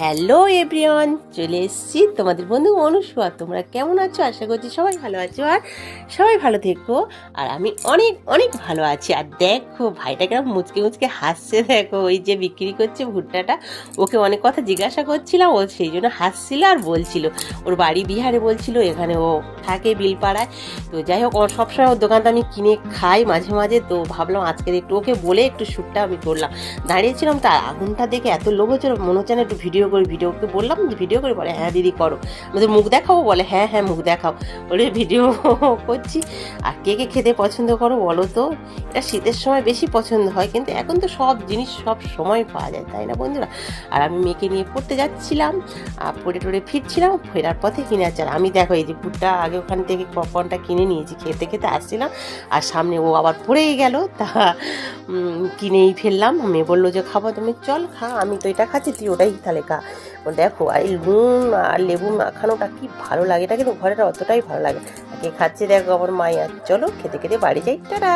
Hello everyone, চলে এসেছি তোমাদের বন্ধু অনুসুয়া। তোমরা কেমন আছো? আশা করছি সবাই ভালো আছো আর সবাই ভালো থেকো। আর আমি অনেক অনেক ভালো আছি। আর দেখো ভাইটা কেমন মুচকে মুচকে হাসছে, দেখো ওই যে বিক্রি করছে ভুট্টাটা, ওকে অনেক কথা জিজ্ঞাসা করছিলাম, ও সেই জন্য হাসছিল আর বলছিল ওর বাড়ি বিহারে, বলছিল এখানে ও থাকে বিলপাড়ায়। তো যাই হোক, ওর সবসময় ওর দোকানটা আমি কিনে খাই মাঝে মাঝে, তো ভাবলাম আজকের একটু ওকে বলে একটু শ্যুটটা আমি করলাম। দাঁড়িয়েছিলাম, তার আগুনটা দেখে এত লোভ হচ্ছিল, মনে হচ্ছে না একটু ভিডিও করি। ভিডিওকে বললাম যে ভিডিও করে, বলে হ্যাঁ দিদি করো। আমাদের মুখ দেখাবো, বলে হ্যাঁ হ্যাঁ মুখ দেখাও, বলে ভিডিও করছি। আর কে কে খেতে পছন্দ করো বলো তো? এটা শীতের সময় বেশি পছন্দ হয়, কিন্তু এখন তো সব জিনিস সব সময় পাওয়া যায়, তাই না বন্ধুরা? আর আমি মেয়েকে নিয়ে পড়তে যাচ্ছিলাম, আর পড়ে টড়ে ফিরছিলাম, ফেরার পথে কিনে আসছে। আর আমি দেখো এই যে ভুট্টা আগে ওখান থেকে পপকর্নটা কিনে নিয়েছি, খেতে খেতে আসছিলাম, আর সামনে ও আবার পড়েই গেল, তা কিনেই ফেললাম। মেয়ে বললো যে খাবো, তুমি চল খা, আমি তো এটা খাচ্ছি, তুই ওটাই তাহলে খা। দেখো আর এই নুন আর লেবু মাখানোটা কি ভালো লাগে, এটা কিন্তু ঘরের অতটাই ভালো লাগে। কে খাচ্ছে দেখো আমার মায়া। চলো খেতে খেতে বাড়ি যাই, টাটা।